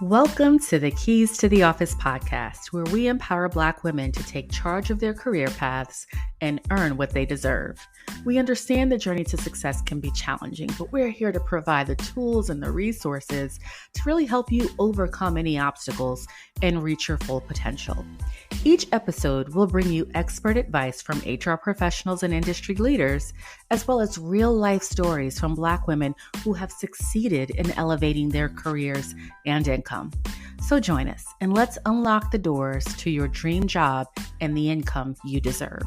Welcome to the Keys to the Office podcast, where we empower Black women to take charge of their career paths and earn what they deserve. We understand the journey to success can be challenging, but we're here to provide the tools and the resources to really help you overcome any obstacles and reach your full potential. Each episode will bring you expert advice from HR professionals and industry leaders, as well as real-life stories from Black women who have succeeded in elevating their careers and income. So join us and let's unlock the doors to your dream job and the income you deserve.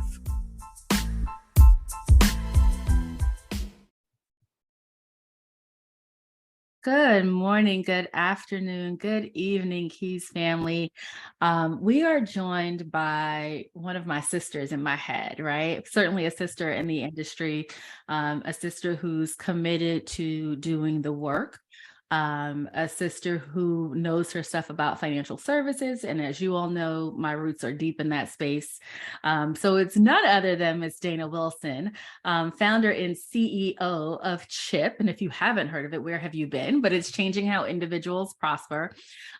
Good morning, good afternoon, good evening, Keys family. We are joined by one of my sisters in my head, right? Certainly a sister in the industry, a sister who's committed to doing the work. A sister who knows her stuff about financial services. And as you all know, my roots are deep in that space. So it's none other than Ms. Dana Wilson, founder and CEO of CHIP. And if you haven't heard of it, where have you been? But it's changing how individuals prosper.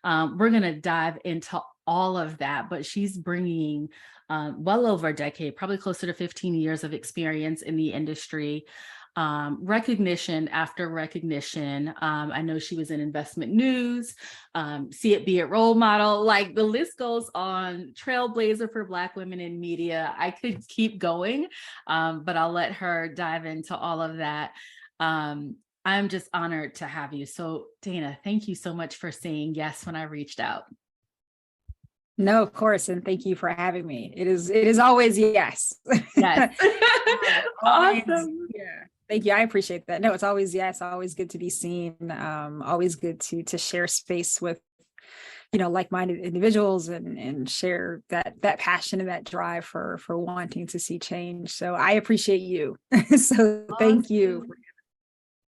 We're going to dive into all of that, but she's bringing well over a decade, probably closer to 15 years of experience in the industry. Recognition after recognition. I know she was in investment news, See It Be It role model, like the list goes on, trailblazer for Black women in media. I could keep going, but I'll let her dive into all of that. I'm just honored to have you. So Dana, thank you so much for saying yes when I reached out. No, of course. And thank you for having me. It is always yes. Yes. Awesome. Yeah. Thank you. I appreciate that. No, it's always yes, always good to be seen. Always good to share space with, like-minded individuals and share that passion and that drive for wanting to see change. So I appreciate you. So thank you.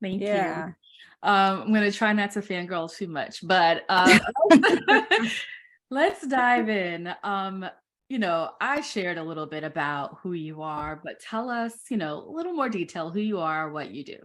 Thank you. I'm going to try not to fangirl too much, but let's dive in. I shared a little bit about who you are, but tell us, a little more detail, who you are, what you do.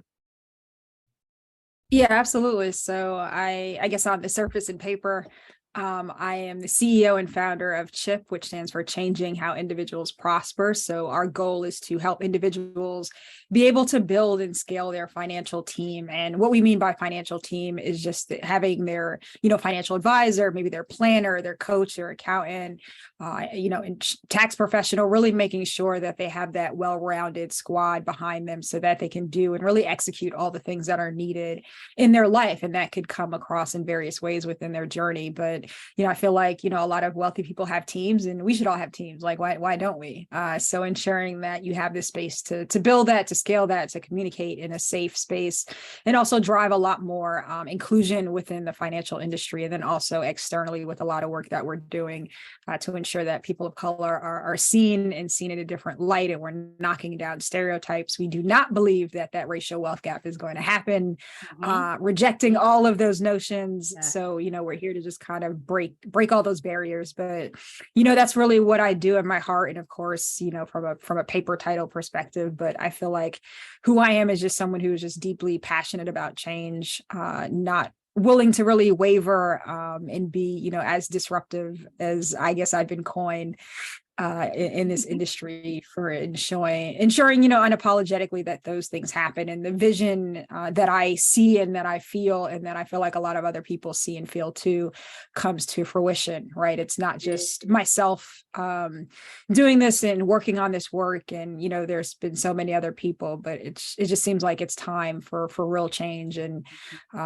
Yeah, absolutely. So I guess on the surface and paper, I am the CEO and founder of CHIP, which stands for Changing How Individuals Prosper. So our goal is to help individuals be able to build and scale their financial team. And what we mean by financial team is just having their, financial advisor, maybe their planner, their coach, their accountant, and tax professional, really making sure that they have that well-rounded squad behind them so that they can do and really execute all the things that are needed in their life. And that could come across in various ways within their journey. But I feel like, a lot of wealthy people have teams and we should all have teams. Like, why don't we? So ensuring that you have this space to build that, to scale that, to communicate in a safe space, and also drive a lot more inclusion within the financial industry. And then also externally with a lot of work that we're doing to ensure that people of color are seen and seen in a different light. And we're knocking down stereotypes. We do not believe that racial wealth gap is going to happen, rejecting all of those notions. Yeah. So, we're here to just kind of break all those barriers. But, that's really what I do in my heart. And of course, from a paper title perspective, but I feel like who I am is just someone who is just deeply passionate about change, not willing to really waver and be, as disruptive as I guess I've been coined in this industry for ensuring, unapologetically that those things happen. And the vision that I see and that I feel, and that I feel like a lot of other people see and feel too, comes to fruition, right? It's not just myself doing this and working on this work. And, there's been so many other people, but it just seems like it's time for real change. And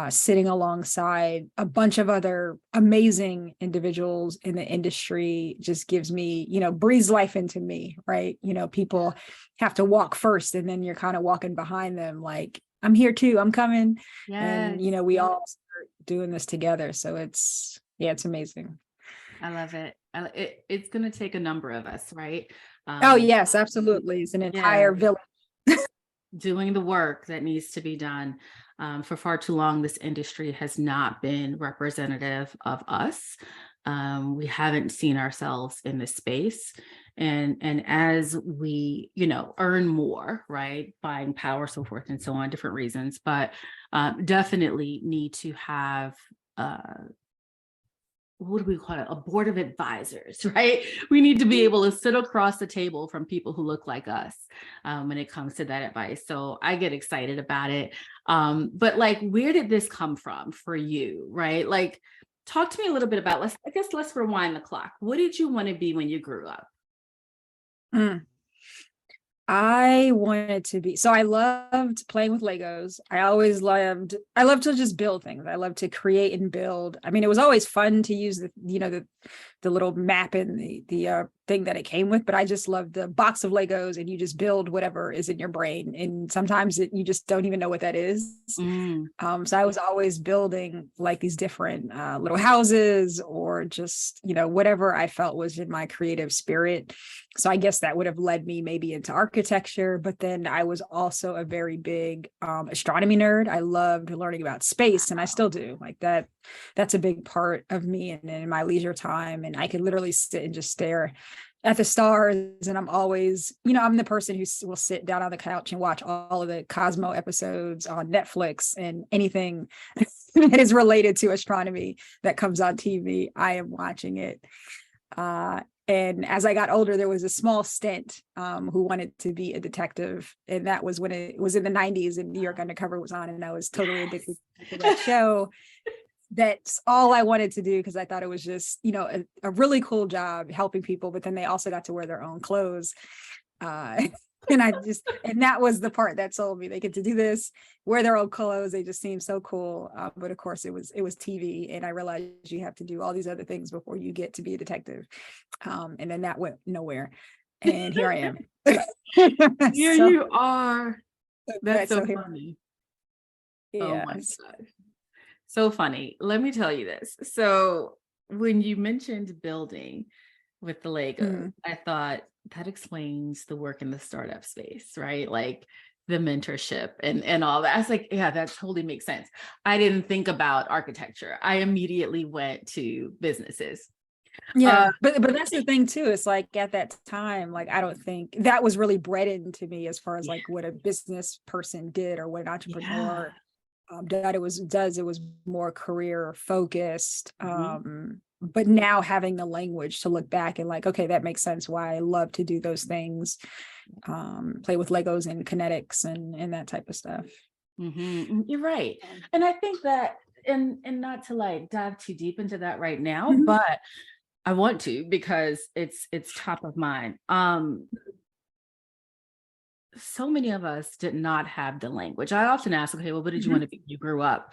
sitting alongside a bunch of other amazing individuals in the industry just gives me, breathes life into me, right? People have to walk first and then you're kind of walking behind them like, I'm here too, I'm coming. Yes. And, we all start doing this together. So it's amazing. I love it. It's going to take a number of us, right? Oh, yes, absolutely. It's an entire village. Doing the work that needs to be done. For far too long, this industry has not been representative of us. We haven't seen ourselves in this space. And as we, earn more, right, buying power, so forth and so on, different reasons, but definitely need to have what do we call it? A board of advisors, right? We need to be able to sit across the table from people who look like us when it comes to that advice. So I get excited about it. But like, where did this come from for you, right? Like, talk to me a little bit about, let's rewind the clock. What did you want to be when you grew up? Mm. I wanted to be, so I loved playing with Legos. I loved to just build things. I love to create and build. I mean, it was always fun to use the little map and the thing that it came with, but I just love the box of Legos, and you just build whatever is in your brain. And sometimes you just don't even know what that is. Mm. So I was always building like these different little houses, or just, whatever I felt was in my creative spirit. So I guess that would have led me maybe into architecture. But then I was also a very big astronomy nerd. I loved learning about space, and I still do. Like that's a big part of me and in my leisure time. And I could literally sit and just stare at the stars. And I'm always, I'm the person who will sit down on the couch and watch all of the Cosmo episodes on Netflix, and anything that is related to astronomy that comes on TV, I am watching it. And as I got older, there was a small stint who wanted to be a detective. And that was when it was in the 90s and New York Undercover was on. And I was totally addicted to that show. That's all I wanted to do, because I thought it was just, a really cool job helping people. But then they also got to wear their own clothes. And that was the part that sold me. They get to do this, wear their own clothes. They just seem so cool. But of course it was TV. And I realized you have to do all these other things before you get to be a detective. And then that went nowhere. And here I am. Here you are. That's so funny. Yeah. Oh my God. So funny. Let me tell you this. So when you mentioned building with the Lego, I thought that explains the work in the startup space, right? Like the mentorship and all that. I was like, yeah, that totally makes sense. I didn't think about architecture. I immediately went to businesses. Yeah, but that's the thing too. It's like at that time, like I don't think that was really bred into me as far as like what a business person did or what an entrepreneur it was more career focused. But now having the language to look back and like, okay, that makes sense why I love to do those things, play with Legos and kinetics and that type of stuff. You're right. And I think that, and not to like dive too deep into that right now, but I want to, because it's top of mind. So many of us did not have the language. I often ask, okay, well, what did you want to be when you grew up?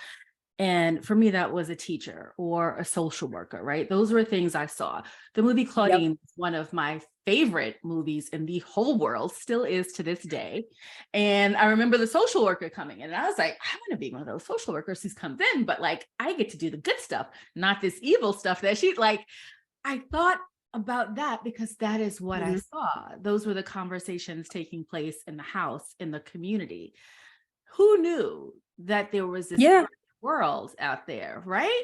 And for me, that was a teacher or a social worker, right? Those were things I saw. The movie Claudine is one of my favorite movies in the whole world, still is to this day. And I remember the social worker coming in, and I was like, I want to be one of those social workers who comes in, but like, I get to do the good stuff, not this evil stuff that she like. I thought about that because that is what I saw. Those were the conversations taking place in the house, in the community. Who knew that there was this world out there, right?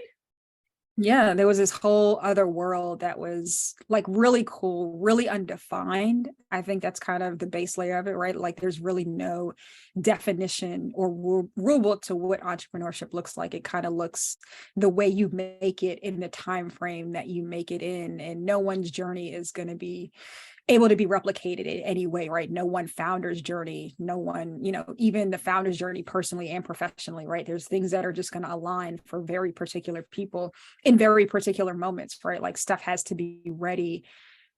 Yeah, there was this whole other world that was like really cool, really undefined. I think that's kind of the base layer of it, right? Like there's really no definition or rule book to what entrepreneurship looks like. It kind of looks the way you make it in the time frame that you make it in, and no one's journey is going to be able to be replicated in any way, right? No one founder's journey, no one, even the founder's journey personally and professionally, right? There's things that are just going to align for very particular people in very particular moments, right? Like stuff has to be ready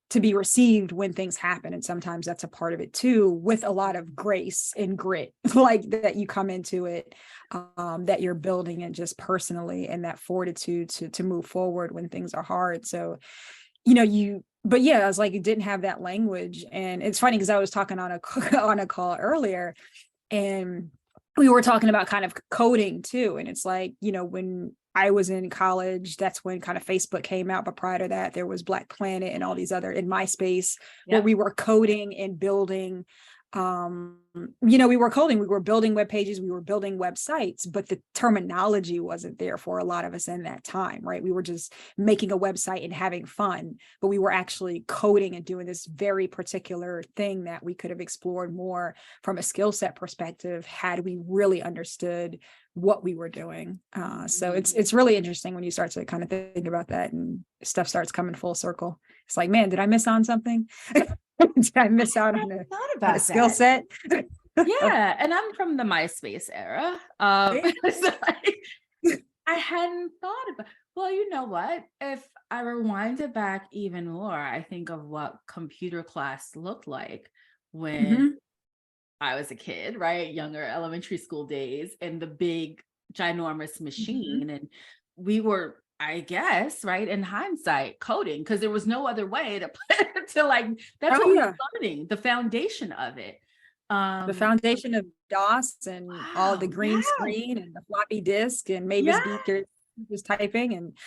to be received when things happen. And sometimes that's a part of it too, with a lot of grace and grit, like that you come into it, that you're building it just personally, and that fortitude to move forward when things are hard. So, but yeah, I was like, it didn't have that language. And it's funny because I was talking on a call earlier, and we were talking about kind of coding too. And it's like, when I was in college, that's when kind of Facebook came out. But prior to that, there was Black Planet and all these other in MySpace where we were coding and building we were coding, we were building web pages, we were building websites, but the terminology wasn't there for a lot of us in that time, right? We were just making a website and having fun, but we were actually coding and doing this very particular thing that we could have explored more from a skill set perspective had we really understood what we were doing. So it's really interesting when you start to kind of think about that and stuff starts coming full circle. It's like, man, did I miss on something? Did I miss out on Thought a about skill that. set? Yeah, and I'm from the MySpace era. So I hadn't thought about. Well, you know what? If I rewind it back even more, I think of what computer class looked like when Mhm. I was a kid, right? Younger elementary school days, and the big ginormous Mhm. machine. And we were, I guess, right, in hindsight, coding because there was no other way to put to like that's Oh what we yeah. were learning, the foundation of it. The Um, foundation of DOS and all the wow, yeah, green screen and the floppy disk and Mavis yeah. Beaker just typing and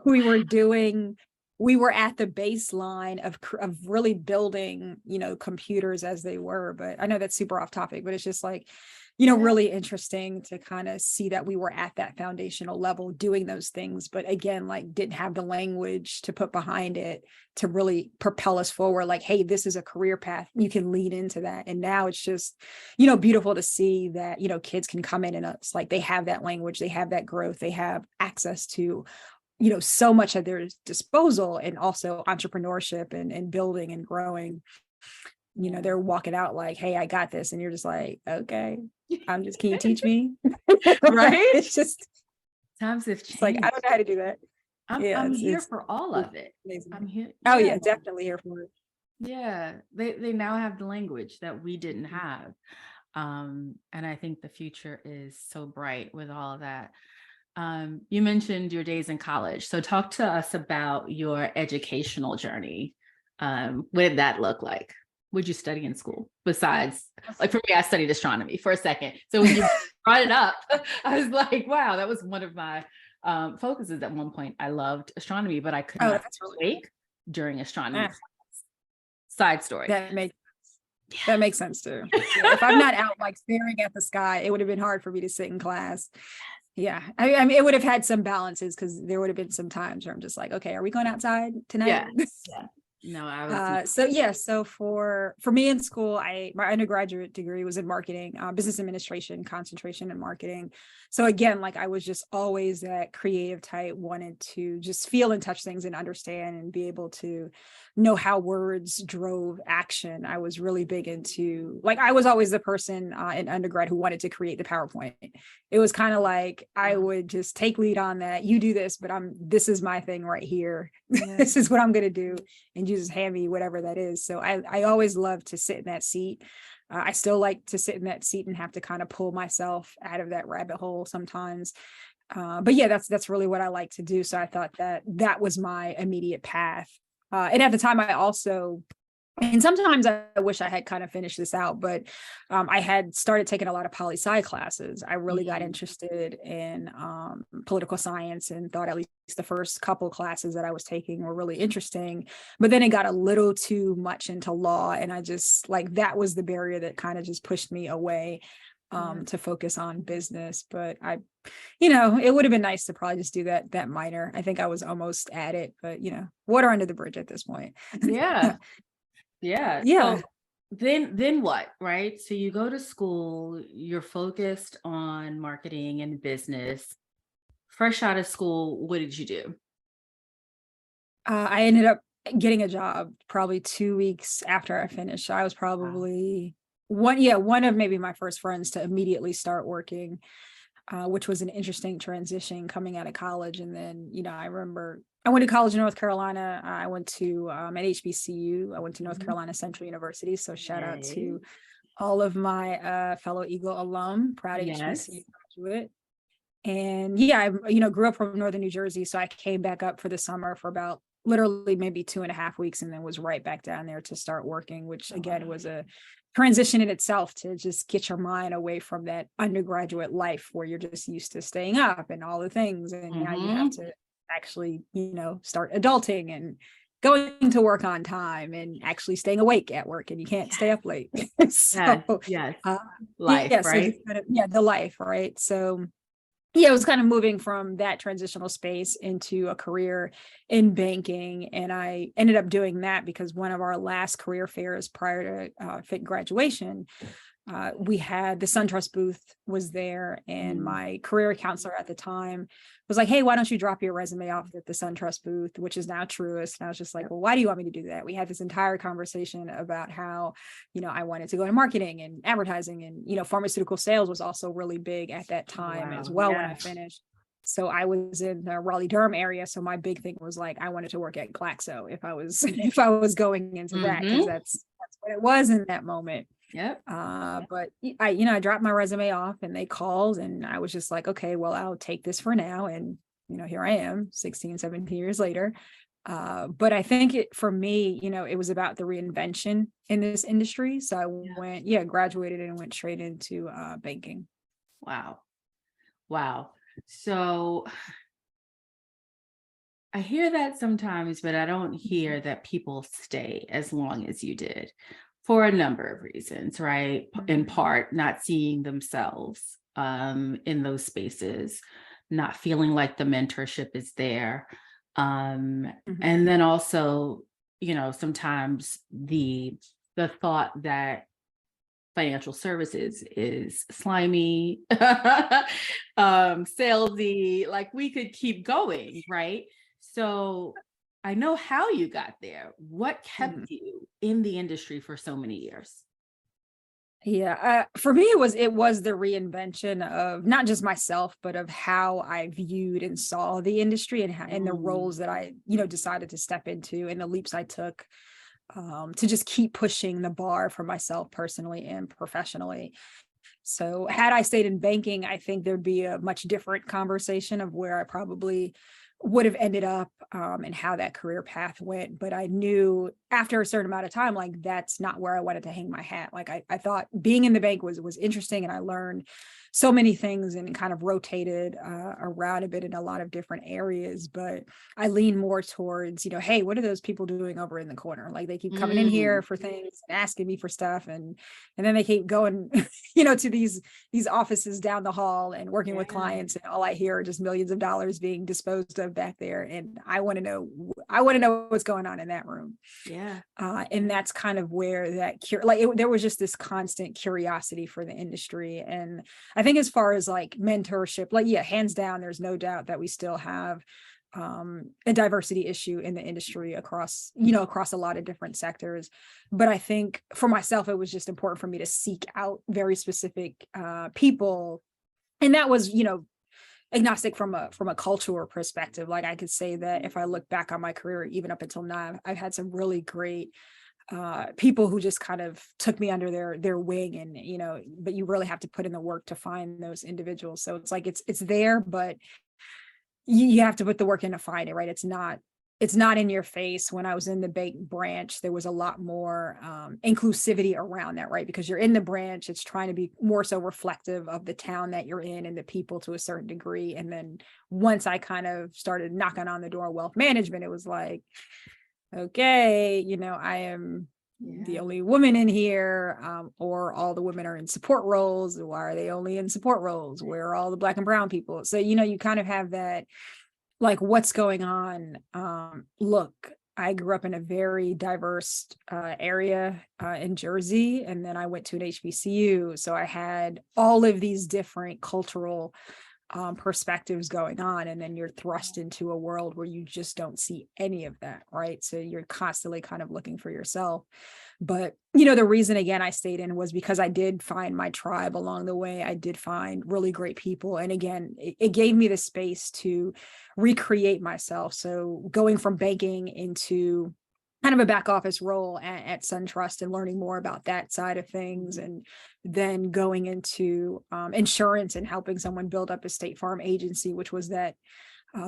we were doing we were at the baseline of really building, computers as they were. But I know that's super off topic, but it's just like, Yeah. really interesting to kind of see that we were at that foundational level doing those things. But again, like didn't have the language to put behind it to really propel us forward. Like, hey, this is a career path. You can lean into that. And now it's just, beautiful to see that, kids can come in and it's like they have that language, they have that growth, they have access to so much at their disposal and also entrepreneurship and building and growing. Yeah. They're walking out like, hey, I got this. And you're just like, okay, can you teach me? Right? It's just, Times have it's like, I don't changed. know how to do that. Yeah, I'm here it's for all of it. amazing. I'm here. Oh Yeah. yeah, definitely here for it. Yeah. They now have the language that we didn't have. And I think the future is so bright with all of that. You mentioned your days in college. So talk to us about your educational journey. What did that look like? What did you study in school? Besides, like for me, I studied astronomy for a second. So when you brought it up, I was like, wow, that was one of my focuses at one point. I loved astronomy, but I could Oh, not that's really cool. wake during astronomy Ah, class. Side story. that makes Yeah. that makes sense too. Yeah, if I'm not out like staring at the sky, it would have been hard for me to sit in class. Yeah. I mean, it would have had some balances because there would have been some times where I'm just like, okay, are we going outside tonight? Yeah. Yeah. No, I was. So for me in school, my undergraduate degree was in marketing, business administration, concentration in marketing. So again, like I was just always that creative type, wanted to just feel and touch things and understand and be able to know how words drove action. I was really big into, like, I was always the person in undergrad who wanted to create the PowerPoint. It was kind of like I would just take lead on that. You do this, but this is my thing right here. Yeah. This is what I'm going to do. And you just hand me whatever that is. So I always love to sit in that seat. I still like to sit in that seat and have to kind of pull myself out of that rabbit hole sometimes. But yeah, that's really what I like to do. So I thought that was my immediate path. And at the time, and sometimes I wish I had kind of finished this out, but I had started taking a lot of poli-sci classes. I really got interested in political science and thought at least the first couple classes that I was taking were really interesting. But then it got a little too much into law. And I just that was the barrier that kind of just pushed me away to focus on business. But it would have been nice to probably just do that minor. I think I was almost at it, but water under the bridge at this point. Yeah. Yeah. Yeah. So then what, right? So you go to school, you're focused on marketing and business. Fresh out of school, what did you do? I ended up getting a job probably 2 weeks after I finished. I was Wow. probably one of maybe my first friends to immediately start working, which was an interesting transition coming out of college. And then, I remember I went to college in North Carolina. I went to at HBCU. I went to North Mhm. Carolina Central University. So shout out Yay. to all of my fellow Eagle alum, proud HBCU Yes. graduate. And yeah, I grew up from northern New Jersey, so I came back up for the summer for about literally maybe 2.5 weeks, and then was right back down there to start working, which Oh, again wow. was a transition in itself to just get your mind away from that undergraduate life where you're just used to staying up and all the things, and now you have Mhm. to actually start adulting and going to work on time and actually staying awake at work, and you can't stay up late. Yes, So, yes. uh, Life, yeah, so right? just kind of, yeah, the life, right? So, yeah, it was kind of moving from that transitional space into a career in banking. And I ended up doing that because one of our last career fairs prior to FIT graduation, we had the SunTrust booth was there, and Mm. my career counselor at the time was like, "Hey, why don't you drop your resume off at the SunTrust booth," which is now Truist. And I was just like, "Well, why do you want me to do that?" We had this entire conversation about how, I wanted to go into marketing and advertising, and, pharmaceutical sales was also really big at that time as Wow. well when I Yeah. finished. So I was in the Raleigh-Durham area. So my big thing was like, I wanted to work at Glaxo if I was if I was going into that, because Mm-hmm. that's what it was in that moment. Yep. But I dropped my resume off and they called, and I was just like, okay, well, I'll take this for now. And, here I am 16, 17 years later. But I think for me, it was about the reinvention in this industry. So I Yeah. graduated and went straight into banking. Wow. Wow. So I hear that sometimes, but I don't hear that people stay as long as you did for a number of reasons, right? In part, not seeing themselves in those spaces, not feeling like the mentorship is there. Mhm. And then also, sometimes the thought that financial services is slimy, salesy, like we could keep going, right? So I know how you got there. What Mhm. kept you in the industry for so many years? Yeah, for me, it was the reinvention of not just myself, but of how I viewed and saw the industry, and the Mm, roles that I, decided to step into, and the leaps I took to just keep pushing the bar for myself personally and professionally. So had I stayed in banking, I think there'd be a much different conversation of where I probably would have ended up, and how that career path went. But I knew after a certain amount of time, like that's not where I wanted to hang my hat. Like I thought being in the bank was interesting, and I learned so many things and kind of rotated around a bit in a lot of different areas. But I lean more towards, hey, what are those people doing over in the corner? Like they keep coming in here mm, for things and asking me for stuff, and then they keep going, to these offices down the hall and working with yeah, clients, and all I hear are just millions of dollars being disposed of back there. And I want to know what's going on in that room. yeah, And that's kind of where there was just this constant curiosity for the industry. And I think as far as like mentorship, like, yeah, hands down, there's no doubt that we still have a diversity issue in the industry across a lot of different sectors. But I think for myself, it was just important for me to seek out very specific people. And that was, agnostic from a cultural perspective. Like I could say that if I look back on my career, even up until now, I've had some really great people who just kind of took me under their wing. And but you really have to put in the work to find those individuals. So it's like it's there, but you have to put the work in to find it, right? It's not in your face. When I was in the bank branch, there was a lot more inclusivity around that, right? Because you're in the branch, it's trying to be more so reflective of the town that you're in and the people to a certain degree. And then once I kind of started knocking on the door of wealth management, it was like, okay, I am the yeah, only woman in here, or all the women are in support roles. Why are they only in support roles? Where are all the Black and brown people? So, you kind of have that, like, what's going on? Look, I grew up in a very diverse area in Jersey, and then I went to an HBCU. So I had all of these different cultural perspectives going on, and then you're thrust into a world where you just don't see any of that, right? So you're constantly kind of looking for yourself. But the reason again I stayed in was because I did find my tribe along the way. I did find really great people, and again, it gave me the space to recreate myself. So going from banking into kind of a back office role at SunTrust and learning more about that side of things, mhm, and then going into insurance and helping someone build up a State Farm agency, which was that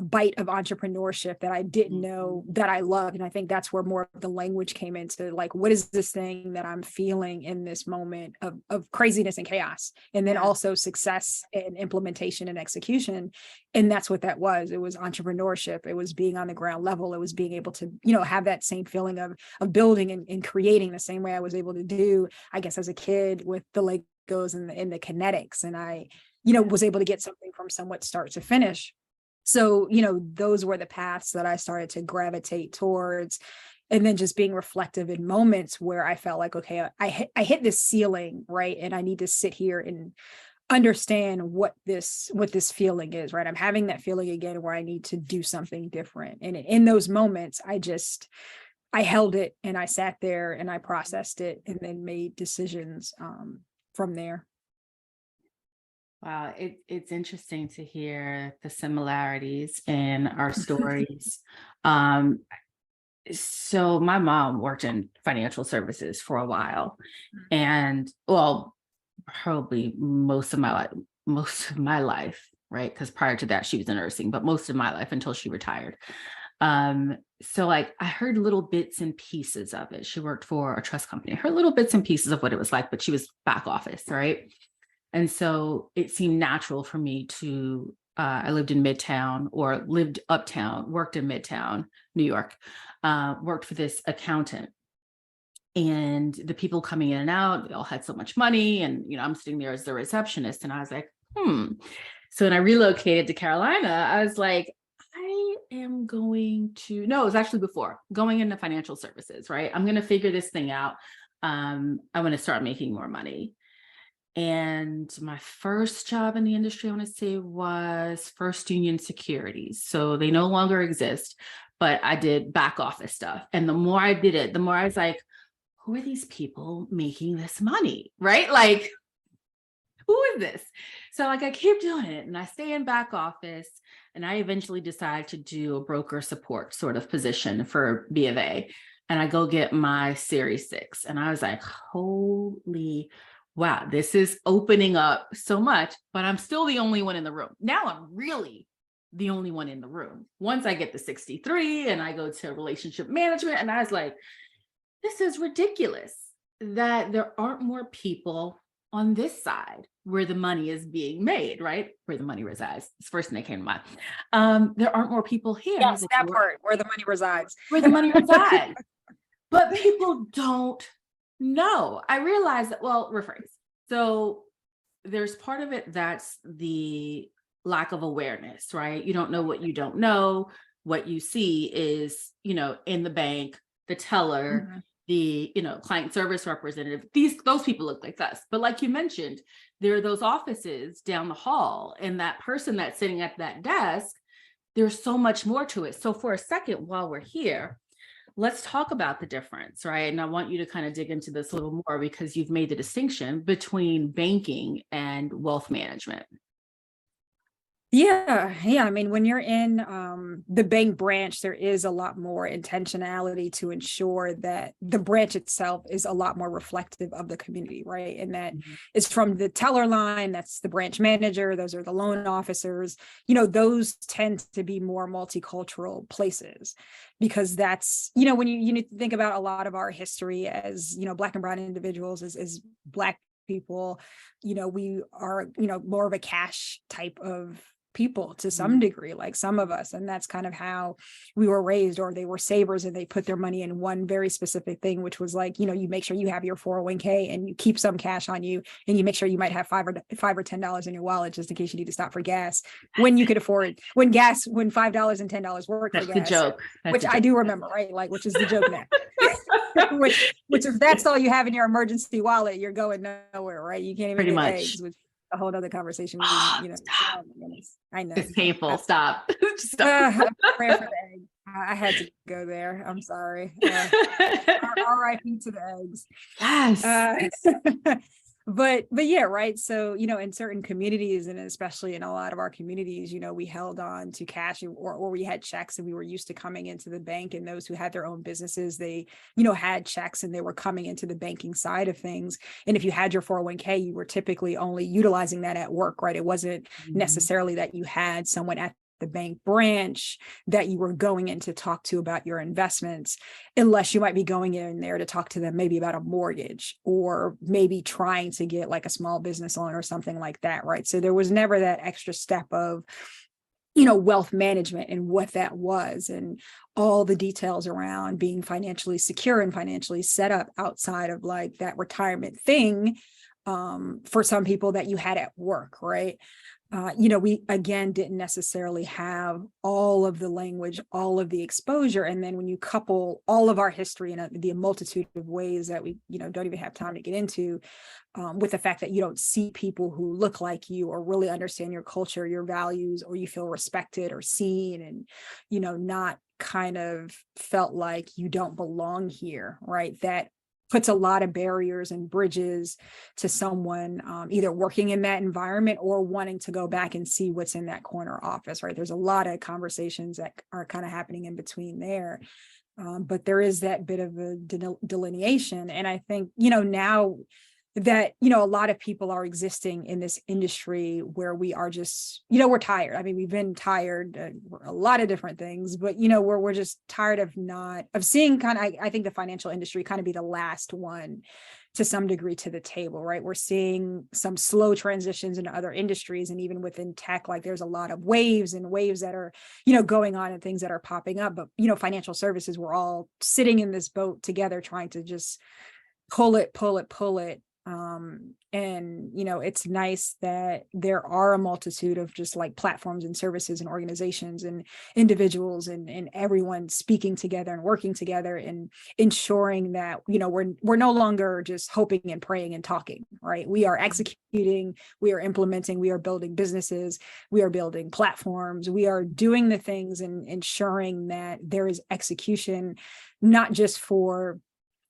bite of entrepreneurship that I didn't know that I loved. And I think that's where more of the language came into, like, what is this thing that I'm feeling in this moment of craziness and chaos? And then also success and implementation and execution. And that's what that was. It was entrepreneurship. It was being on the ground level. It was being able to, have that same feeling of building and creating the same way I was able to do, I guess, as a kid with the Legos and the kinetics. And I, was able to get something from somewhat start to finish. So, those were the paths that I started to gravitate towards. And then just being reflective in moments where I felt like, okay, I hit this ceiling, right? And I need to sit here and understand what this feeling is, right? I'm having that feeling again where I need to do something different. And in those moments, I held it and I sat there and I processed it and then made decisions from there. Wow, it's interesting to hear the similarities in our stories. So my mom worked in financial services for a while, and probably most of my life, right? Because prior to that, she was in nursing, but most of my life until she retired. So like I heard little bits and pieces of it. She worked for a trust company. I heard little bits and pieces of what it was like, but she was back office, right? And so it seemed natural for me to, I lived in Midtown or lived uptown, worked in Midtown, New York, worked for this accountant. And the people coming in and out, they all had so much money. And, I'm sitting there as the receptionist and I was like, So when I relocated to Carolina, I was like, I am going to, no, it was actually before going into financial services, right? I'm going to figure this thing out. I'm going to start making more money. And my first job in the industry, I want to say, was First Union Securities. So they no longer exist, but I did back office stuff. And the more I did it, the more I was like, who are these people making this money? Right? Like, who is this? So like I keep doing it and I stay in back office and I eventually decide to do a broker support sort of position for B of A. And I go get my Series 6. And I was like, holy wow, this is opening up so much, but I'm still the only one in the room. Now I'm really the only one in the room. Once I get the 63 and I go to relationship management, and I was like, this is ridiculous that there aren't more people on this side where the money is being made, right? Where the money resides. It's the first thing that came to mind. There aren't more people here. Yes, that part, where the money resides. Where the money resides. But people don't know. I realized that, rephrase. So there's part of it that's the lack of awareness, right? You don't know what you don't know. What you see is, in the bank, the teller, the, client service representative, those people look like us. But like you mentioned, there are those offices down the hall and that person that's sitting at that desk, there's so much more to it. So for a second, while we're here, let's talk about the difference, right? And I want you to kind of dig into this a little more because you've made the distinction between banking and wealth management. Yeah. I mean, when you're in the bank branch, there is a lot more intentionality to ensure that the branch itself is a lot more reflective of the community, right? And that is from the teller line, that's the branch manager, those are the loan officers, those tend to be more multicultural places because that's, when you need to think about a lot of our history as, Black and brown individuals, as Black people, we are, more of a cash type of people to some degree, like some of us. And that's kind of how we were raised, or they were savers and they put their money in one very specific thing, which was like, you make sure you have your 401k and you keep some cash on you and you make sure you might have $5 or $10 in your wallet just in case you need to stop for gas when you could afford, when $5 and $10 work for gas. The joke. Which I do remember, right? Like, which is the joke now. which if that's all you have in your emergency wallet, you're going nowhere, right? You can't even Pretty get much. eggs, which a whole other conversation. Stop. Oh my goodness. I know. It's painful. Stop. Stop. Praying for the egg. I had to go there. I'm sorry. R.I.P. to the eggs. Yes. But yeah, right. So, in certain communities, and especially in a lot of our communities, we held on to cash or we had checks, and we were used to coming into the bank, and those who had their own businesses, they, had checks and they were coming into the banking side of things. And if you had your 401k, you were typically only utilizing that at work, right? It wasn't necessarily that you had someone at the bank branch that you were going in to talk to about your investments, unless you might be going in there to talk to them maybe about a mortgage, or maybe trying to get like a small business loan or something like that, right? So there was never that extra step of, wealth management and what that was, and all the details around being financially secure and financially set up outside of like that retirement thing, for some people that you had at work, right? We again didn't necessarily have all of the language, all of the exposure. And then when you couple all of our history in the multitude of ways that we, don't even have time to get into, with the fact that you don't see people who look like you or really understand your culture, your values, or you feel respected or seen, and, not kind of felt like you don't belong here, right? That puts a lot of barriers and bridges to someone either working in that environment or wanting to go back and see what's in that corner office, right? There's a lot of conversations that are kind of happening in between there. But there is that bit of a delineation. And I think, now that, a lot of people are existing in this industry where we are just, we're tired. I mean, we've been tired, a lot of different things, but, where we're just tired of seeing I think the financial industry kind of be the last one to some degree to the table, right? We're seeing some slow transitions into other industries. And even within tech, like there's a lot of waves that are, going on and things that are popping up. But, financial services, we're all sitting in this boat together, trying to just pull it. And, it's nice that there are a multitude of just like platforms and services and organizations and individuals and everyone speaking together and working together and ensuring that, we're no longer just hoping and praying and talking, right? We are executing, we are implementing, we are building businesses, we are building platforms, we are doing the things and ensuring that there is execution, not just for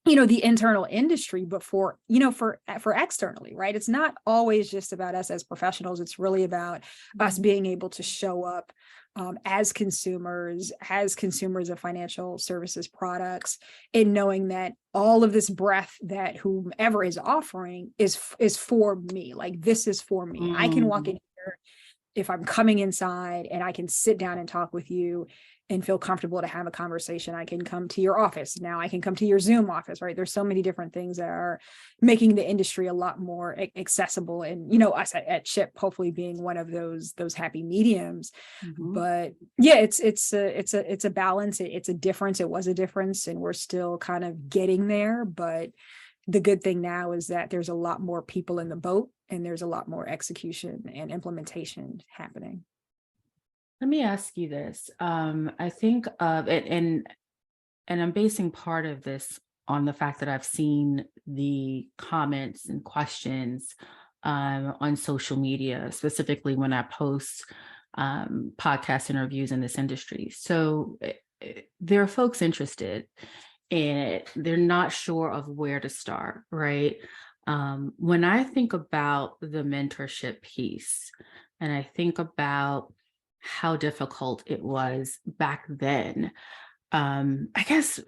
the internal industry, but for externally, right? It's not always just about us as professionals. It's really about us being able to show up as consumers of financial services products, and knowing that all of this breadth that whomever is offering is for me. Like, this is for me. I can walk in here if I'm coming inside and I can sit down and talk with you and feel comfortable to have a conversation. I can come to your office. Now I can come to your Zoom office, right? There's so many different things that are making the industry a lot more accessible. And, us at Chip, hopefully being one of those happy mediums. But yeah, it's a balance. It's a difference. It was a difference, and we're still kind of getting there. But the good thing now is that there's a lot more people in the boat, and there's a lot more execution and implementation happening. Let me ask you this. I think of it, and I'm basing part of this on the fact that I've seen the comments and questions on social media, specifically when I post podcast interviews in this industry. So there are folks interested in it. They're not sure of where to start, right? When I think about the mentorship piece, and I think about how difficult it was back then, I guess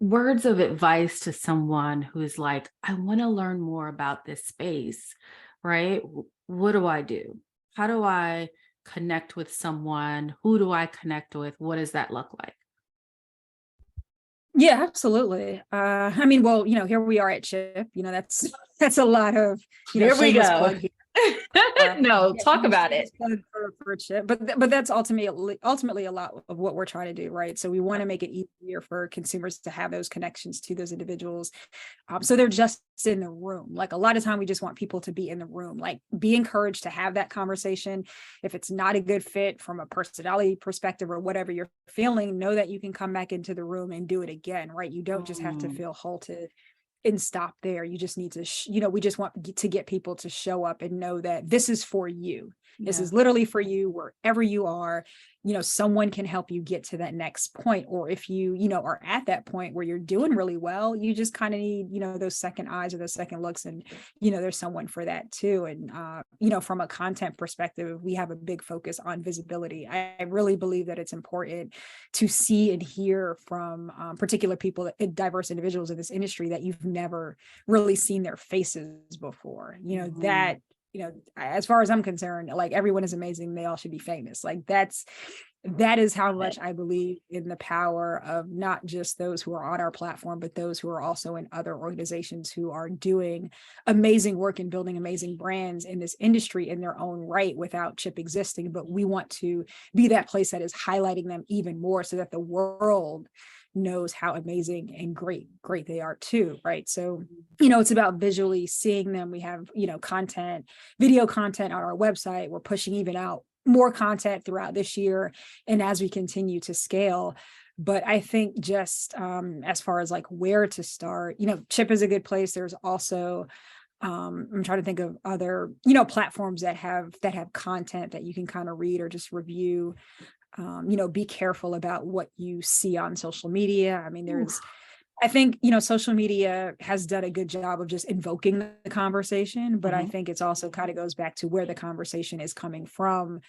words of advice to someone who's like, I want to learn more about this space, right? What do I do? How do I connect with someone? Who do I connect with? What does that look like? Yeah, absolutely. I mean, well, here we are at Chip. That's a lot of Here we shameless go. plug here. No, talk about it. For Chip, but that's ultimately a lot of what we're trying to do, right? So we want to make it easier for consumers to have those connections to those individuals, so they're just in the room. Like, a lot of time we just want people to be in the room, like be encouraged to have that conversation. If it's not a good fit from a personality perspective or whatever you're feeling, know that you can come back into the room and do it again, right? You don't just have to feel halted and stop there. You just need to, we just want to get people to show up and know that this is for you. This is literally for you, wherever you are. Someone can help you get to that next point. Or if you, are at that point where you're doing really well, you just kind of need, those second eyes or those second looks. And, there's someone for that too. And, from a content perspective, we have a big focus on visibility. I really believe that it's important to see and hear from particular people, diverse individuals in this industry that you've never really seen their faces before. That as far as I'm concerned, like everyone is amazing. They all should be famous. Like that is how much I believe in the power of not just those who are on our platform, but those who are also in other organizations who are doing amazing work and building amazing brands in this industry in their own right without Chip existing. But we want to be that place that is highlighting them even more so that the world knows how amazing and great they are too, right? So, it's about visually seeing them. We have, video content on our website. We're pushing even out more content throughout this year and as we continue to scale. But I think just as far as like where to start, Chip is a good place. There's also I'm trying to think of other, platforms that have content that you can kind of read or just review. Be careful about what you see on social media. I mean, I think, social media has done a good job of just invoking the conversation, but I think it's also kind of goes back to where the conversation is coming from.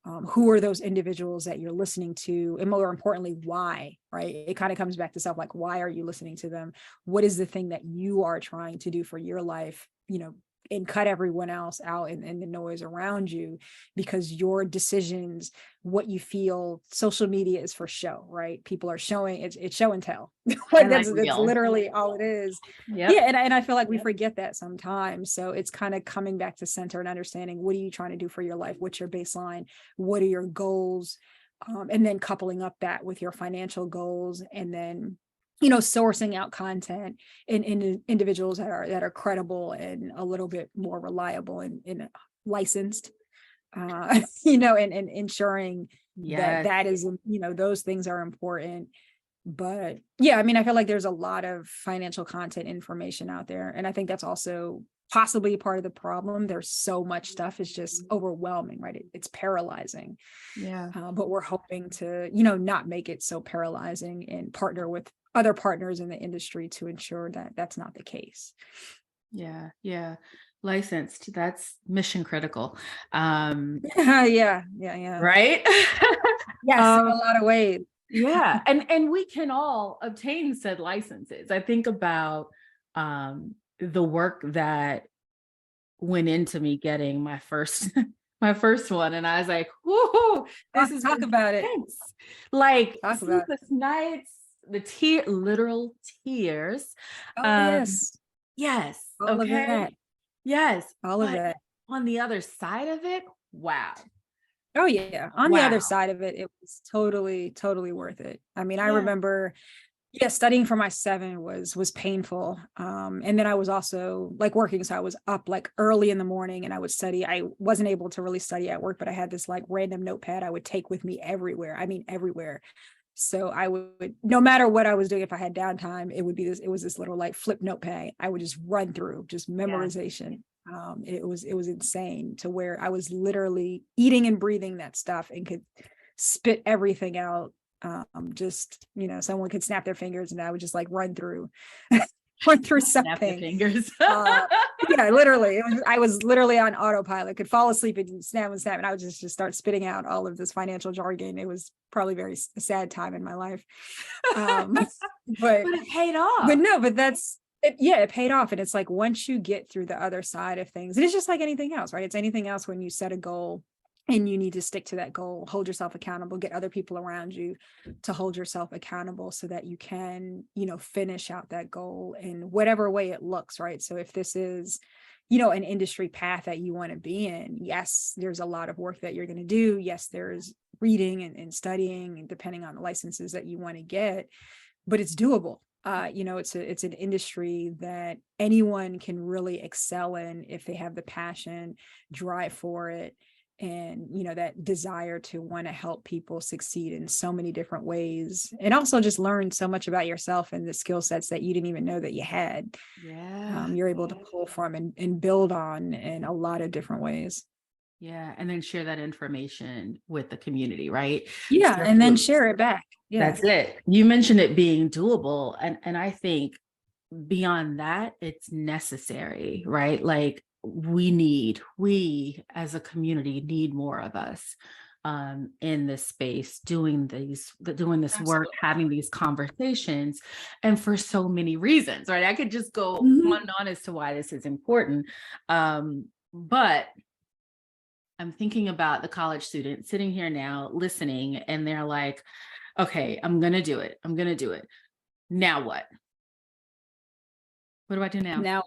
Who are those individuals that you're listening to? And more importantly, why, right? It kind of comes back to stuff like, why are you listening to them? What is the thing that you are trying to do for your life, and cut everyone else out and the noise around you, because your decisions, what you feel, social media is for show, right? People are showing it's show and tell. Like that's literally all it is. Yep. Yeah. And I feel like we forget that sometimes. So it's kind of coming back to center and understanding, what are you trying to do for your life? What's your baseline? What are your goals? And then coupling up that with your financial goals, and then sourcing out content in individuals that are credible and a little bit more reliable and licensed, and ensuring that is, those things are important. But yeah, I mean, I feel like there's a lot of financial content information out there. And I think that's also possibly part of the problem. There's so much stuff, it's just overwhelming, right? It's paralyzing. Yeah. But we're hoping to, not make it so paralyzing and partner with other partners in the industry to ensure that that's not the case. Yeah. Yeah. Licensed. That's mission critical. Yeah. Right. Yes. In a lot of ways. Yeah. And we can all obtain said licenses. I think about the work that went into me getting my first one. And I was like, whoo, this is talk about it. Like sleepless nights, the literal tears. Oh, yes. All of that. Yes. All of that. On the other side of it, wow. Oh yeah. On the other side of it, it was totally worth it. I mean, I remember, studying for my 7 was painful. And then I was also like working. So I was up like early in the morning and I would study. I wasn't able to really study at work, but I had this like random notepad I would take with me everywhere. I mean, everywhere. So I would, no matter what I was doing, if I had downtime, it was this little like flip notepad. I would just run through just memorization. It was insane, to where I was literally eating and breathing that stuff and could spit everything out. Just, someone could snap their fingers and I would just like run through something. Snap their fingers. Yeah, literally. I was literally on autopilot, could fall asleep and snap. And I would just start spitting out all of this financial jargon. It was probably very sad time in my life. But it paid off. But that's, it paid off. And it's like, once you get through the other side of things, and it's just like anything else, right? It's anything else when you set a goal and you need to stick to that goal, hold yourself accountable, get other people around you to hold yourself accountable so that you can, finish out that goal in whatever way it looks, right? So if this is, an industry path that you want to be in, yes, there's a lot of work that you're going to do. Yes, there's reading and studying, depending on the licenses that you want to get, but it's doable. It's an industry that anyone can really excel in if they have the passion, drive for it, and that desire to want to help people succeed in so many different ways, and also just learn so much about yourself and the skill sets that you didn't even know that you had. You're able to pull from and build on in a lot of different ways. And then share that information with the community, right? And then share it back. That's it. You mentioned it being doable, and I think beyond that, it's necessary, right? Like we as a community need more of us in this space, doing this work, having these conversations, and for so many reasons, right? I could just go on and on as to why this is important. But I'm thinking about the college student sitting here now listening, and they're like, okay, I'm going to do it. I'm going to do it. Now what? What do I do now? Now,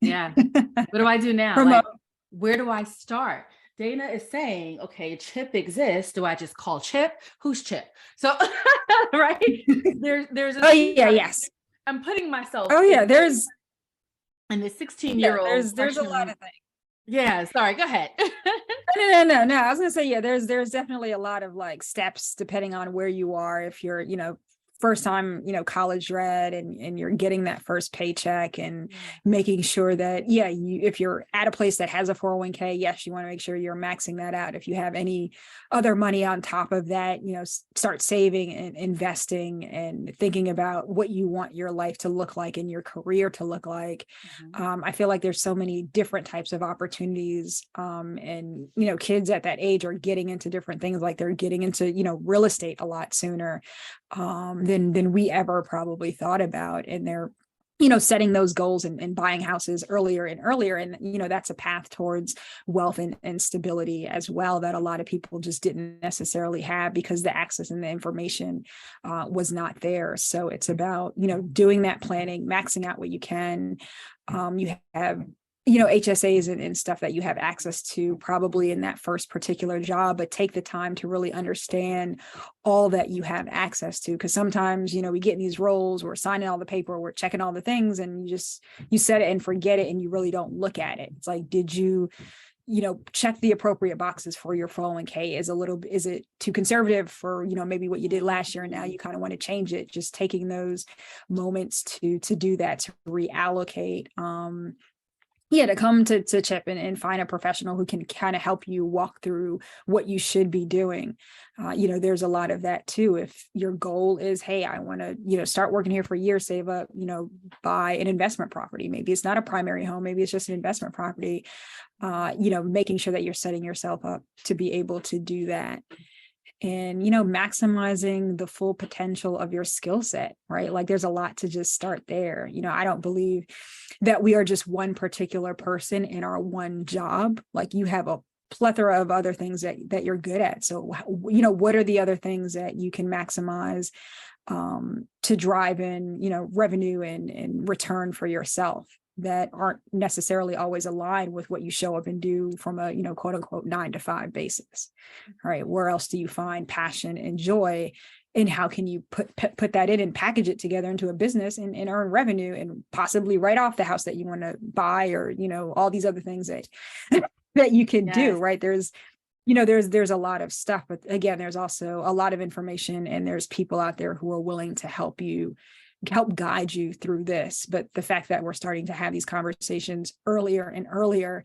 Yeah. What do I do now? promote. Like, where do I start? Dana is saying, okay, Chip exists. Do I just call Chip? Who's Chip? So, right. There's a Oh yeah, yes. I'm putting myself Oh yeah, there's in the 16-year-old there's a lot question. of things. Yeah, sorry, go ahead. No. I was gonna say, yeah, there's definitely a lot of like steps depending on where you are. If you're, first time, college grad and you're getting that first paycheck and making sure that, if you're at a place that has a 401k, yes, you want to make sure you're maxing that out. If you have any other money on top of that, start saving and investing and thinking about what you want your life to look like and your career to look like. I feel like there's so many different types of opportunities. And, kids at that age are getting into different things, like they're getting into, real estate a lot sooner than we ever probably thought about. And they're, setting those goals and buying houses earlier and earlier. And, that's a path towards wealth and stability as well, that a lot of people just didn't necessarily have because the access and the information was not there. So it's about, doing that planning, maxing out what you can. You have HSAs and stuff that you have access to probably in that first particular job, but take the time to really understand all that you have access to. Because sometimes, we get in these roles, we're signing all the paper, we're checking all the things, and you set it and forget it, and you really don't look at it. It's like, did you check the appropriate boxes for your 401k? Is it too conservative for, maybe what you did last year and now you kind of want to change it? Just taking those moments to do that, to reallocate, to come to Chip and find a professional who can kind of help you walk through what you should be doing. There's a lot of that too. If your goal is, hey, I want to, start working here for a year, save up, buy an investment property. Maybe it's not a primary home. Maybe it's just an investment property. Making sure that you're setting yourself up to be able to do that. And, maximizing the full potential of your skill set, right? Like there's a lot to just start there. I don't believe that we are just one particular person in our one job. Like you have a plethora of other things that you're good at. So, what are the other things that you can maximize to drive in, revenue and return for yourself that aren't necessarily always aligned with what you show up and do from a, quote unquote 9-to-5 basis, right? Where else do you find passion and joy, and how can you put that in and package it together into a business and earn revenue and possibly write off the house that you want to buy, or, all these other things that you can do, right? There's a lot of stuff, but again, there's also a lot of information, and there's people out there who are willing to help guide you through this. But the fact that we're starting to have these conversations earlier and earlier,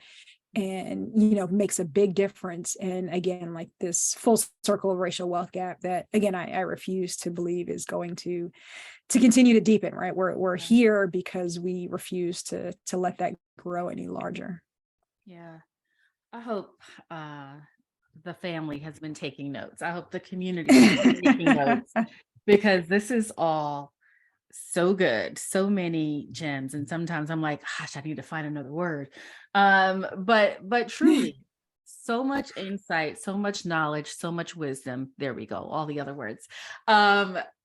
and makes a big difference. And again, like this full circle of racial wealth gap that, again, I refuse to believe is going to continue to deepen, right? We're here because we refuse to let that grow any larger. Yeah. I hope the family has been taking notes. I hope the community has been taking notes, because this is all so good, so many gems. And sometimes I'm like, gosh, I need to find another word. But truly, so much insight, so much knowledge, so much wisdom. There we go. All the other words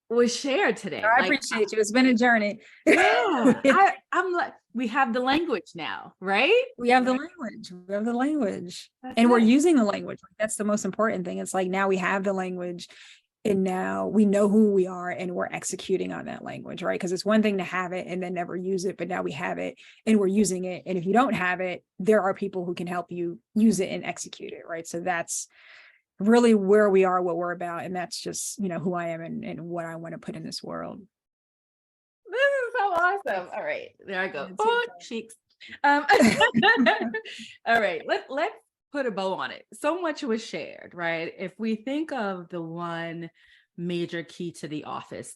was shared today. I appreciate you. It's been a journey. Yeah. I'm like, we have the language now, right? We have the language. That's and it. we're using the language. That's the most important thing. It's like, now we have the language, and now we know who we are, and we're executing on that language, right? Because it's one thing to have it and then never use it, but now we have it and we're using it. And if you don't have it, there are people who can help you use it and execute it, right? So that's really where we are, what we're about. And that's just, who I am and what I want to put in this world. This is so awesome. All right, there I go. Oh, cheeks. All right, let's put a bow on it. So much was shared, right? If we think of the one major key to the office,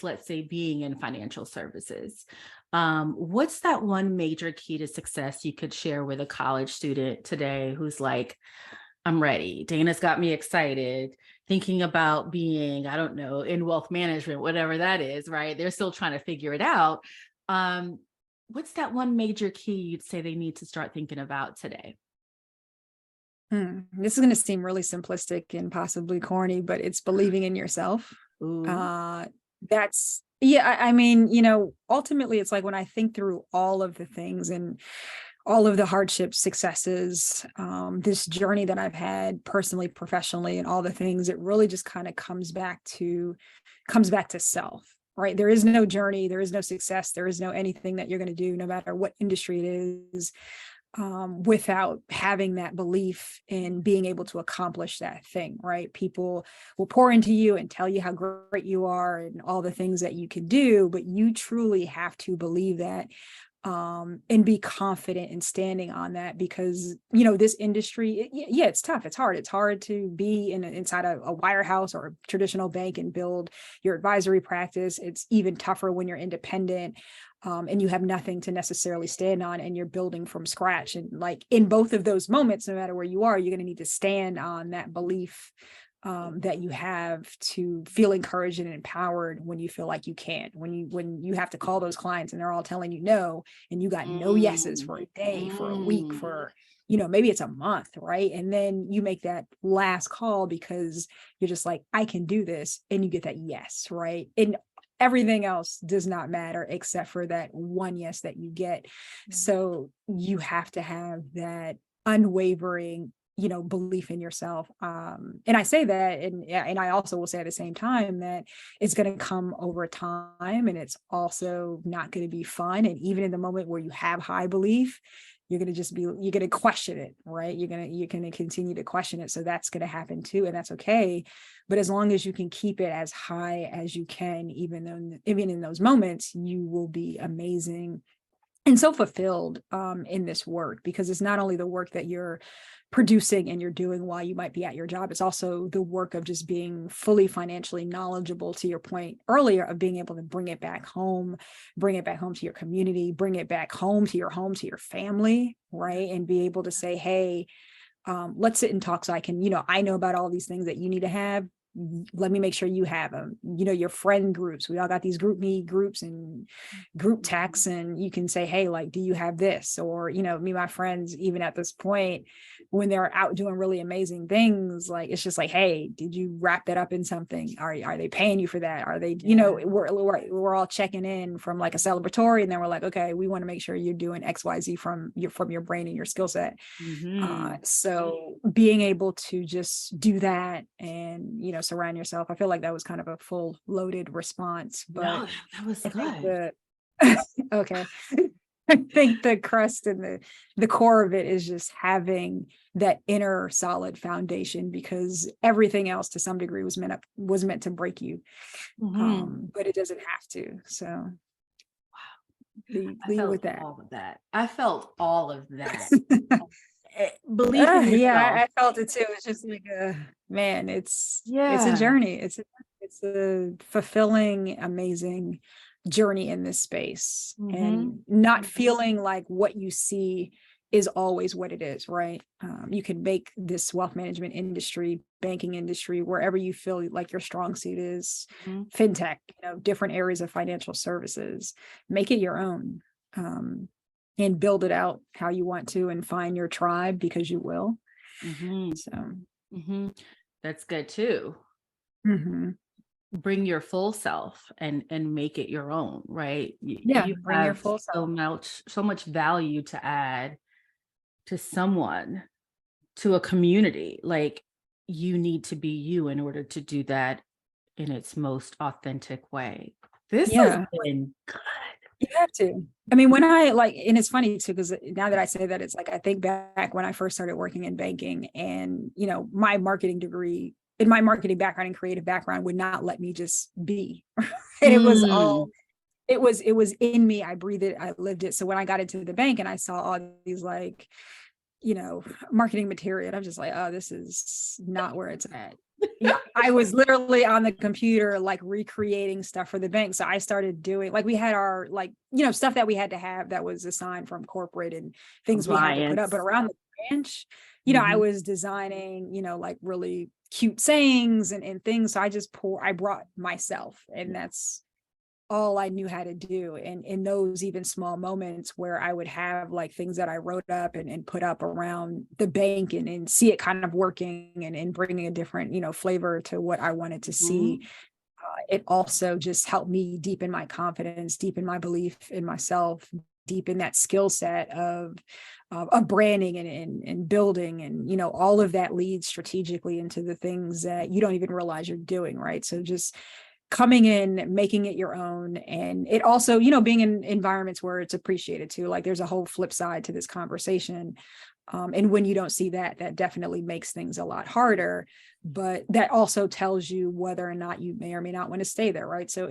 let's say, being in financial services, what's that one major key to success you could share with a college student today who's like, I'm ready. Dana's got me excited, thinking about being, I don't know, in wealth management, whatever that is, right? They're still trying to figure it out. what's that one major key you'd say they need to start thinking about today? This is going to seem really simplistic and possibly corny, but it's believing in yourself. Ooh. Uh, that's, yeah, I mean, you know, ultimately it's like when I think through all of the things and all of the hardships, successes, this journey that I've had personally, professionally, and all the things, it really just kind of comes back to self, right? There is no journey, there is no success, there is no anything that you're going to do, no matter what industry it is, without having that belief in being able to accomplish that thing, right? People will pour into you and tell you how great you are and all the things that you can do, but you truly have to believe that, and be confident in standing on that, because, you know, this industry, yeah, it's tough. It's hard. It's hard to be inside a wirehouse or a traditional bank and build your advisory practice. It's even tougher when you're independent, and you have nothing to necessarily stand on and you're building from scratch. And like in both of those moments, no matter where you are, you're going to need to stand on that belief, that you have to feel encouraged and empowered when you feel like you can't, when you have to call those clients and they're all telling you no, and you got no yeses for a day, for a week, for, you know, maybe it's a month, right? And then you make that last call because you're just like, I can do this, and you get that yes, right? And everything else does not matter except for that one yes that you get. So you have to have that unwavering, you know, belief in yourself. And I say that, and I also will say at the same time that it's going to come over time, and it's also not going to be fun. And even in the moment where you have high belief, you're going to question it, right? You're going to continue to question it. So that's going to happen too. And that's okay. But as long as you can keep it as high as you can, even in those moments, you will be amazing and so fulfilled, in this work, because it's not only the work that you're producing and you're doing while you might be at your job, it's also the work of just being fully financially knowledgeable, to your point earlier, of being able to bring it back home to your community, bring it back home, to your family, right? And be able to say, hey, let's sit and talk so I can, you know, I know about all these things that you need to have. Let me make sure you have them. You know, your friend groups, we all got these group me groups and group texts, and you can say, hey, like, do you have this? Or, you know, me, my friends, even at this point, when they're out doing really amazing things, like, it's just like, hey, did you wrap that up in something? Are they paying you for that? Are they, you know, we're all checking in from like a celebratory, and then we're like, okay, we want to make sure you're doing XYZ from your brain and your skill set. So being able to just do that and, you know, surround yourself, I feel like that was kind of a full loaded response, but No, that was good. Okay. I think the crust and the core of it is just having that inner solid foundation, because everything else to some degree was meant to break you. But it doesn't have to. So lead with that. All of that. I felt all of that. Believe in yourself. I felt it too. It's just like, man, it's a Yeah. journey. It's a fulfilling, amazing journey in this space, and not feeling like what you see is always what it is, right? You can make this wealth management industry, banking industry, wherever you feel like your strong suit is, fintech, you know, different areas of financial services, make it your own. And build it out how you want to, and find your tribe, because you will. So that's good too. Bring your full self and make it your own, right? You bring your full self. so much value to add to someone, to a community. Like, you need to be you in order to do that in its most authentic way. This has been good. You have to. I mean, when I like, and it's funny too, because now that I say that, it's like, I think back when I first started working in banking, and, you know, my marketing degree, in my marketing background and creative background, would not let me just be. And it was all, it was in me. I breathed it, I lived it. So when I got into the bank and I saw all these, like, you know, marketing material, I'm just like, oh, this is not where it's at. Yeah, I was literally on the computer, like, recreating stuff for the bank. So I started doing, like, we had our, like, you know, stuff that we had to have that was assigned from corporate and things we had to put up. But around the branch, you know, I was designing, you know, like really cute sayings and things. So I brought myself, and that's all I knew how to do. And in those even small moments where I would have like things that I wrote up and put up around the bank and see it kind of working and bringing a different, flavor to what I wanted to see. Mhm. It also just helped me deepen my confidence, deepen my belief in myself, deepen that skill set of branding and building. And, all of that leads strategically into the things that you don't even realize you're doing, right? So just coming in, making it your own. And it also, being in environments where it's appreciated too. Like there's a whole flip side to this conversation. And when you don't see that, that definitely makes things a lot harder. But that also tells you whether or not you may or may not want to stay there, right? So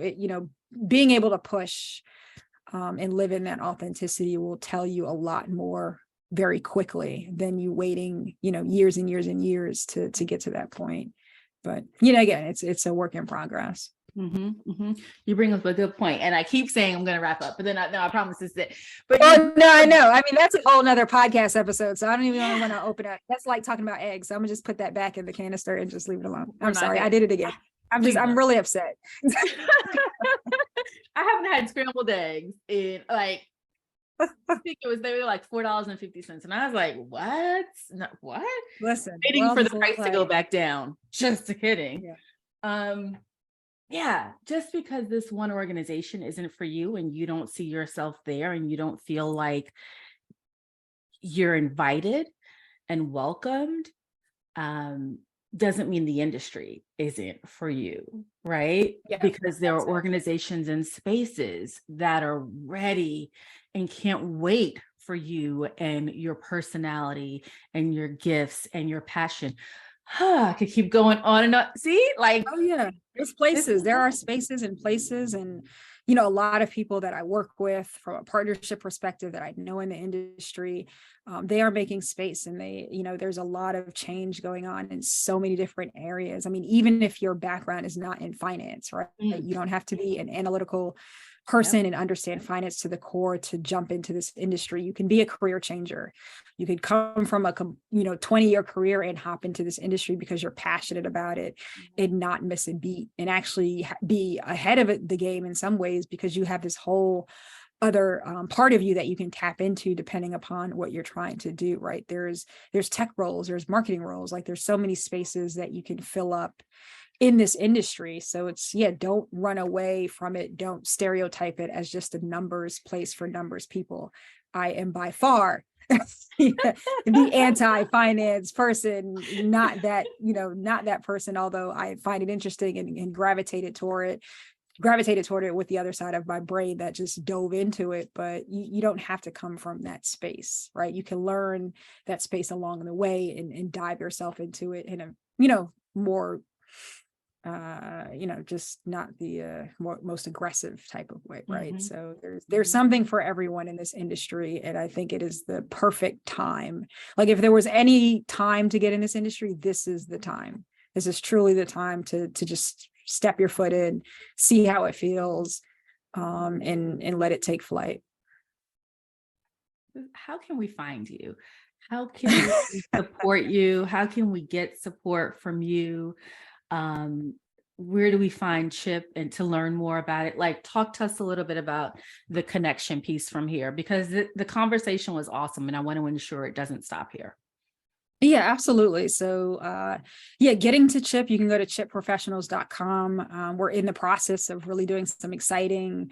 being able to push and live in that authenticity will tell you a lot more very quickly than you waiting, years and years and years to get to that point. But again, it's a work in progress. You bring up a good point, and I keep saying I'm going to wrap up, but then I promise it's it. But no, I know. I mean, that's a whole nother podcast episode, so I don't even want to open it. That's like talking about eggs. So I'm gonna just put that back in the canister and just leave it alone. I'm sorry, I did it again. I'm really upset. I haven't had scrambled eggs in like, I think they were like $4.50, and I was like, what? No, what? Listen, waiting for the price to go back down. Just kidding. Yeah, just because this one organization isn't for you and you don't see yourself there and you don't feel like you're invited and welcomed, doesn't mean the industry isn't for you, right? Yeah, because there are organizations and spaces that are ready and can't wait for you and your personality and your gifts and your passion. I could keep going on and on. See, like, oh yeah, there's places, there are spaces and places. And, a lot of people that I work with from a partnership perspective that I know in the industry, they are making space, and they, there's a lot of change going on in so many different areas. I mean, even if your background is not in finance, right? You don't have to be an analytical person and understand finance to the core to jump into this industry. You can be a career changer. You could come from a 20-year career and hop into this industry because you're passionate about it and not miss a beat, and actually be ahead of the game in some ways, because you have this whole other part of you that you can tap into depending upon what you're trying to do, right? There's tech roles, there's marketing roles, like there's so many spaces that you can fill up in this industry. So it's, don't run away from it. Don't stereotype it as just a numbers place for numbers people. I am by far the anti-finance person, not that person, although I find it interesting and gravitated toward it with the other side of my brain that just dove into it. But you don't have to come from that space, right? You can learn that space along the way and dive yourself into it in a, more just not the most aggressive type of way, right? So there's something for everyone in this industry, and I think it is the perfect time. Like if there was any time to get in this industry, this is the time. This is truly the time to just step your foot in, see how it feels, and let it take flight. How can we find you? How can we support you? How can we get support from you? Where do we find Chip, and to learn more about it? Like, talk to us a little bit about the connection piece from here, because the conversation was awesome and I want to ensure it doesn't stop here. Yeah, absolutely. So, getting to Chip, you can go to chipprofessionals.com. We're in the process of really doing some exciting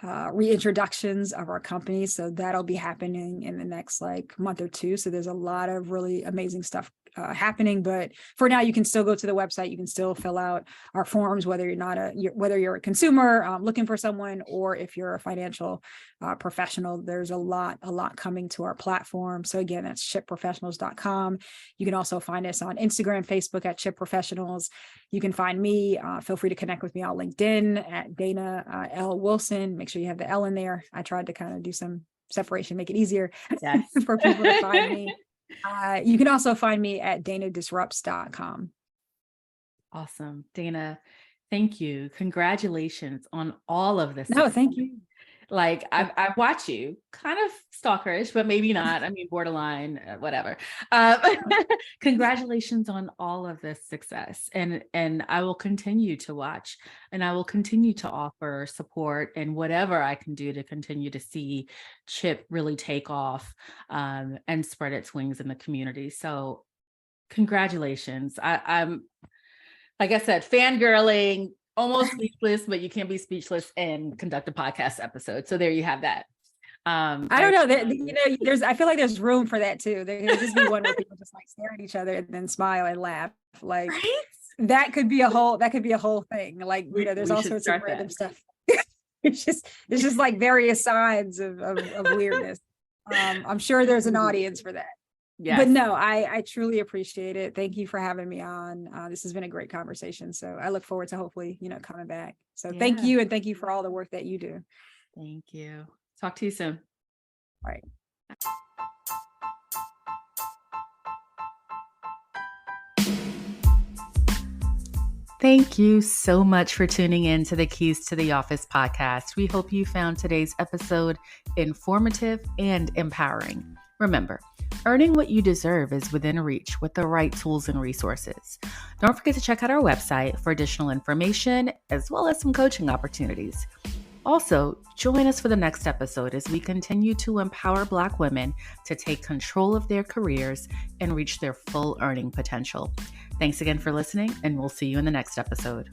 reintroductions of our company. So that'll be happening in the next month or two. So there's a lot of really amazing stuff happening, but for now you can still go to the website. You can still fill out our forms, whether you're a consumer looking for someone, or if you're a financial professional. There's a lot coming to our platform. So again, that's chipprofessionals.com. You can also find us on Instagram, Facebook at Chip Professionals. You can find me, feel free to connect with me on LinkedIn at Dana L. Wilson. Make sure you have the L in there. I tried to kind of do some separation, make it easier for people to find me. You can also find me at danadisrupts.com. Awesome. Dana, thank you. Congratulations on all of this. No, thank you. Like I watch you, kind of stalkerish, but maybe not. I mean, borderline, whatever. Uh, Congratulations on all of this success, and I will continue to watch, and I will continue to offer support and whatever I can do to continue to see Chip really take off, and spread its wings in the community. So, congratulations! I'm like I said, fangirling, almost speechless, but you can't be speechless and conduct a podcast episode. So there you have that. I don't know that, there's, I feel like there's room for that too. There could just be one where people just like stare at each other and then smile and laugh. Like right? that could be a whole thing. Like, there's all sorts of random stuff. It's just like various signs of weirdness. I'm sure there's an audience for that. Yes. But no, I truly appreciate it. Thank you for having me on. This has been a great conversation. So I look forward to hopefully, coming back. So thank you. And thank you for all the work that you do. Thank you. Talk to you soon. All right. Thank you so much for tuning in to the Keys to the Office podcast. We hope you found today's episode informative and empowering. Remember, earning what you deserve is within reach with the right tools and resources. Don't forget to check out our website for additional information as well as some coaching opportunities. Also, join us for the next episode as we continue to empower Black women to take control of their careers and reach their full earning potential. Thanks again for listening, and we'll see you in the next episode.